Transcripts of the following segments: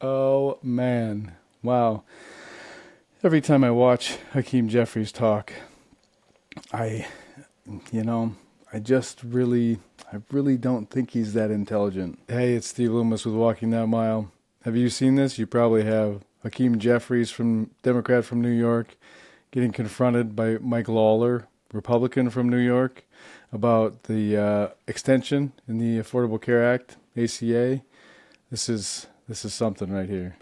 Oh, man. Wow. Every time I watch Hakeem Jeffries talk, I, you know, I really don't think he's that intelligent. Hey, it's Steve Loomis with Walking That Mile. Have you seen this? You probably have. Hakeem Jeffries, Democrat from New York, getting confronted by Mike Lawler, Republican from New York, about the extension in the Affordable Care Act, ACA. This is something right here.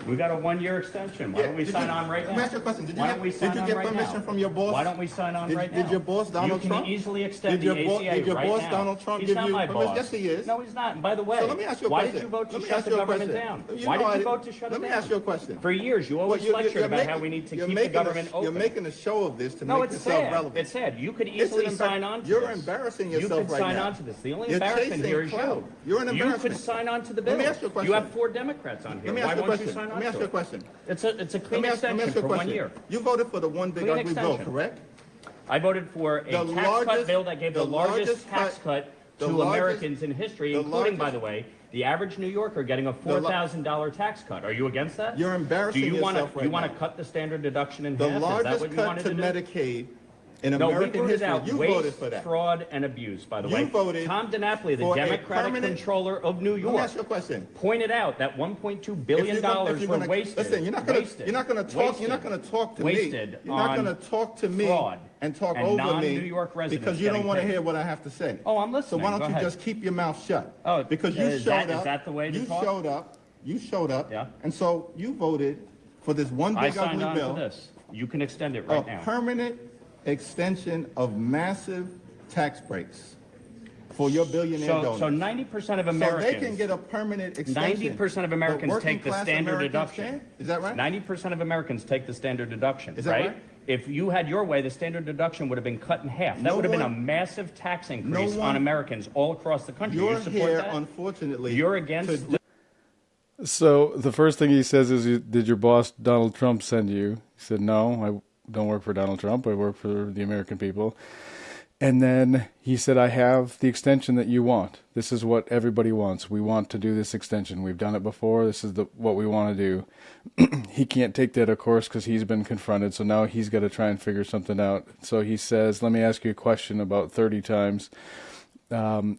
We got a 1-year extension. Why don't we sign on right now? Let me ask you a question. Did Why don't we sign on you get right permission now? from your boss? Why don't we sign on right now? Did your boss, Donald Trump? You can easily extend Did the your ACA did your right boss, now. Donald Trump, He's give not you my permission? boss. Yes, he is. No, he's not. And by the way, So let me ask you a why question. did you vote to Let me shut ask the you a government question. down? You Why know did you I- vote to shut it Let down? me ask you a question. For years, you always lectured about how we need to keep the government open. You're making a show of this to No, make it's yourself sad. relevant. It's sad. You could easily sign on to this. You're embarrassing yourself You could right sign now. on to this. The only You're embarrassment chasing here is clout. you. You're an You embarrassment. could sign on to the bill. Let me ask you a question. You have 4 Democrats on here. Let me Why ask you a won't you question. sign on Let me ask to you a it? question. It's a clean Let me ask extension you a for 1 question. year. You voted for the one big Clean ugly bill, extension. correct? I voted for a The tax cut largest- bill that gave the the largest largest tax cut- cut the to largest- Americans in history, the including, by largest- the way, the average New Yorker getting a $4,000 tax cut. Are you against that? You're embarrassing Do you yourself wanna, right you want now. to cut the standard deduction in The half? Is that largest what you cut wanted to to do? Medicaid in No, we American voted history. out You waste, voted for that. fraud, and abuse, by the You way. voted Tom DiNapoli, the for a Democratic permanent- controller of New Let me York, ask you a question. pointed out that $1.2 If billion you're gonna- wasted. Listen, you're not gonna wasted, talk. You're not gonna talk to wasted me. You're not on gonna talk to me fraud and talk and over non-New me York residents because you don't getting want to paid. hear what I have to say. Oh, I'm So listening. why don't Go you ahead. just keep your mouth shut? Oh, because you is showed that- up. is that the way to you talk? showed up. You showed up. Yeah. And so you voted for this one I big signed ugly on bill. to this. You can extend it A right now. permanent extension of massive tax breaks for your billionaire donors. So 90% of So Americans. they can get a permanent extension. 90% of But Americans working take the class standard Americans deduction. can't? Is that right? 90% of Americans take the standard deduction, Is that right? If you had your way, the standard deduction would have been cut in half. That No would have been a one- massive tax increase no on one- Americans all across the country. You're You support here, that? unfortunately. You're against. So the first thing he says is, did your boss Donald Trump send you? He said, no, I don't work for Donald Trump. I work for the American people. And then he said, I have the extension that you want. This is what everybody wants. We want to do this extension. We've done it before. This is what we want to do. He can't take that, of course, because he's been confronted. So now he's got to try and figure something out. So he says, let me ask you a question about 30 times.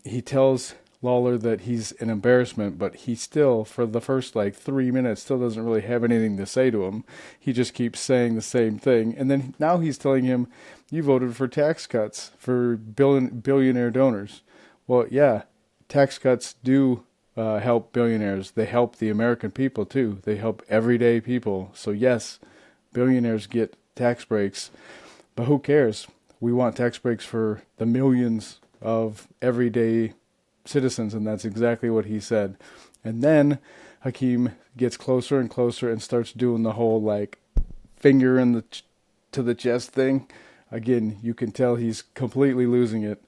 He tells Lawler that he's an embarrassment, but he still, for the first 3 minutes, still doesn't really have anything to say to him. He just keeps saying the same thing. And then now he's telling him, you voted for tax cuts for billionaire donors. Well, yeah, tax cuts do help billionaires. They help the American people, too. They help everyday people. So, yes, billionaires get tax breaks. But who cares? We want tax breaks for the millions of everyday citizens, and that's exactly what he said. And then Hakeem gets closer and closer and starts doing the whole finger in to the chest thing. Again, you can tell he's completely losing it.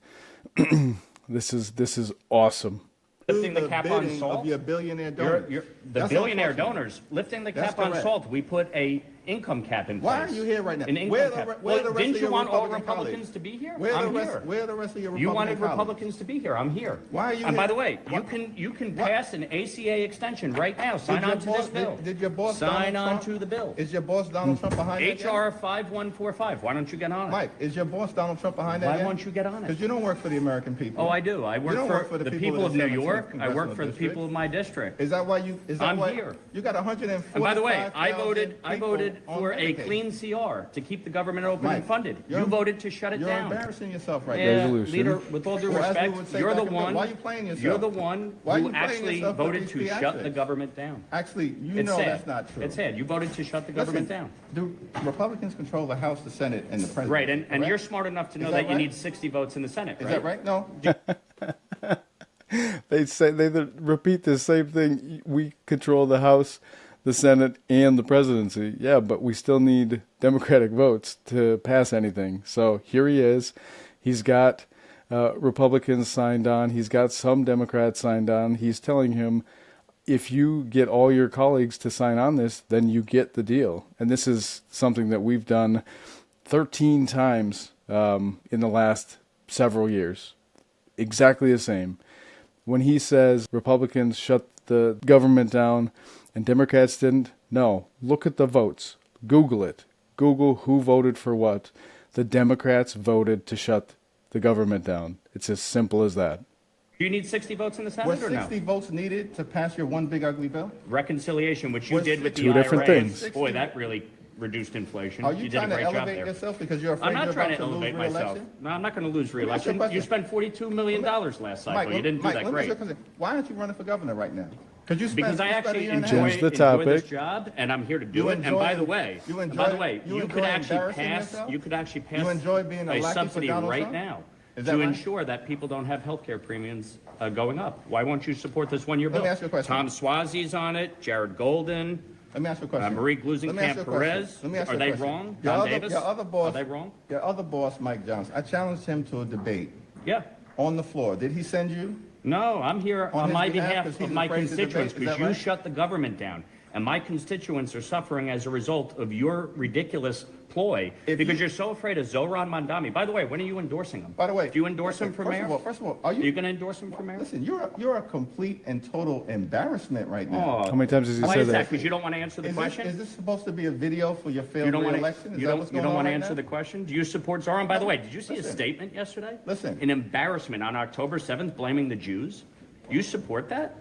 This is awesome. Lifting the cap on bidding salt. of your billionaire donors. The That's billionaire unfortunate. donors lifting the That's cap on correct. salt. We put a income cap in place. Why are you here right now? An income Where the cap. re- where the rest Didn't of you your want all Republican Republicans colleagues? to be here? Where I'm the rest? here. Where are the rest of your You Republican wanted colleagues? Republicans to be here. I'm here. Why are you And here? by the way, Why- you can pass an ACA extension right now. Sign your on to this boss- bill. Did your boss Sign Donald on Trump, to the bill. Is your boss Donald Trump behind that? yet? HR 5145. Why don't you get on it? Mike, is your boss Donald Trump behind that? Why won't you get on it? Because you don't work for the American people. Oh, I do. I work don't for, work for the the people people of of the New 17th York. I Congressional work for the District. people of my district. Is that why you? Is that I'm why here. you got 145? And by the way, I voted people on for a Medicaid. clean CR to keep the government open Mike, and funded. you're- You voted to shut it You're down. embarrassing yourself right Yeah, Resolution. leader, with all due Well, as we respect, would say you're back the in the- one. why are you playing yourself? You're the one Why are who you playing actually yourself with voted these to shut the theatrics? government down. now. Actually, you It's know sad. that's not true. It's sad. You voted to shut the government down. Do Republicans control the House, the Senate, and the President? Right, and correct? you're smart enough to know Is that, that you right? need 60 votes in the Senate, Is right? that right? No. They repeat the same thing. We control the House, the Senate, and the presidency. Yeah, but we still need Democratic votes to pass anything. So here he is. He's got Republicans signed on. He's got some Democrats signed on. He's telling him, if you get all your colleagues to sign on this, then you get the deal. And this is something that we've done 13 times in the last several years. Exactly the same. When he says Republicans shut the government down, And Democrats didn't? No. Look at the votes. Google it. Google who voted for what. The Democrats voted to shut the government down. It's as simple as that. Do you need 60 votes in the Were Senate or no? 60 votes needed to pass your one big ugly bill? Reconciliation, which you Was did with the two different IRA. things. Boy, that really reduced inflation. Are you did a trying to great job elevate there. yourself because you're afraid I'm not you're trying about to to lose elevate myself. re-election? No, I'm not going to lose me ask you a re-election. question. You spent $42 million last cycle. Mike, You didn't do Mike, that let me ask you a great. question. Why aren't you running for governor right now? Because you spent, Because I you spent a actually year and a enjoy, half. Change the enjoy this topic. job, and I'm here to do You it. And enjoy- by the way, you enjoy- by the way, you you enjoy could actually embarrassing pass. yourself? You could actually pass You enjoy being a lackey for subsidy Donald right Trump? now Is that to right? ensure that people don't have health care premiums going up. Why won't you support this one-year bill? Let me ask you a question. Tom Swazi's on it. Jared Golden. Let me ask you a question. Marie Let me ask you a Glusenkamp question. Perez. Let me ask you Are a they question. wrong? Your Don other- Davis. your other boss- Are they wrong? Your other boss, Mike Johnson, I challenged him to a debate Yeah. on the floor. Did he send you? No, I'm here On on his my behalf, behalf 'cause of he's my afraid to debate, constituents, is because that you right? shut the government down. And my constituents are suffering as a result of your ridiculous ploy, If because you- you're so afraid of Zohran Mandami. By the way, when are you endorsing him? By the way, do you endorse him for first mayor? First of all, Are you going to endorse him for mayor? Listen, you're a complete and total embarrassment right now. How many times has he Why said is that? that? Because you don't want to answer the Is question? this supposed to be a video for your You failed don't want re-election? to. Is You that don't. what's You going don't on want to right answer now? the question. Do you support Zohran? By the way, did you see his Listen. statement yesterday? Listen. An embarrassment on October 7th, blaming the Jews. You support that?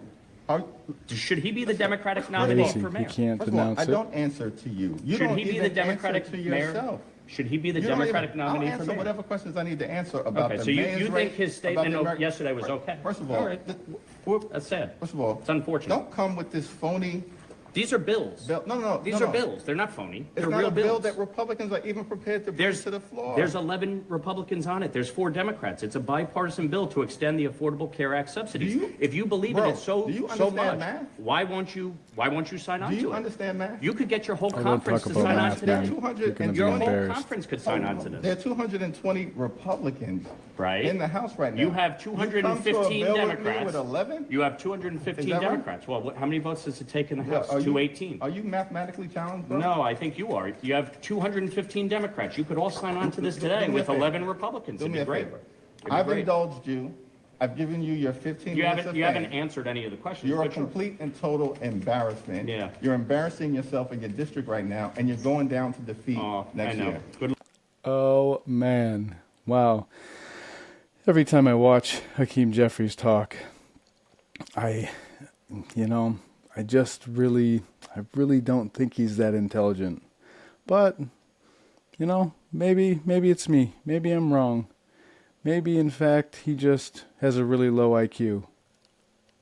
Are- Should he be the Democratic First nominee of all, Crazy. for He mayor? can't First of all, denounce I it. don't answer to you. You Should don't he be even the Democratic answer to mayor? yourself. Should he be the You don't Democratic even- nominee I'll for answer mayor? whatever questions I need to answer about Okay, the so you mayor's think race, his about statement the Ameri- yesterday was okay? First of All all, right. we're- That's sad. first of all, It's unfortunate. don't come with this phony These are bills. bill. No, These no, are no. bills. They're not phony. It's They're not real a bill bills. that Republicans are even prepared to bring to the floor. There's 11 Republicans on it. There's 4 Democrats. It's a bipartisan bill to extend the Affordable Care Act subsidies. Do you- If you believe Bro, in it so do you so understand much, math? why won't you sign on Do to you it? understand math? You could get your whole I don't conference talk to about sign on math, today. man. 200 You're going to be Your whole embarrassed. conference could sign on to There are this. 220 Republicans Right. in the House right now. You have You come to a 215 bill with me Democrats. with 11? You have 215 Is that right? Democrats. Well, how many votes does it take in the Yeah, House? are you- 218. Are you mathematically challenged, bro? No, I think you are. You have 215 Democrats. You could all sign on to this today Do me a with favor. 11 Republicans. Do It'd me be a great. favor. It'd be I've great. indulged you. I've given you your 15 You minutes haven't, of you haven't fame. answered any of the questions. You're a but sure. complete and total embarrassment. Yeah. You're embarrassing yourself in your district right now, and you're going down to defeat Oh, I next know. year. Good. Oh, man. Wow. Every time I watch Hakeem Jeffries talk, I really don't think he's that intelligent. But, maybe it's me. Maybe I'm wrong. Maybe, in fact, he just has a really low IQ.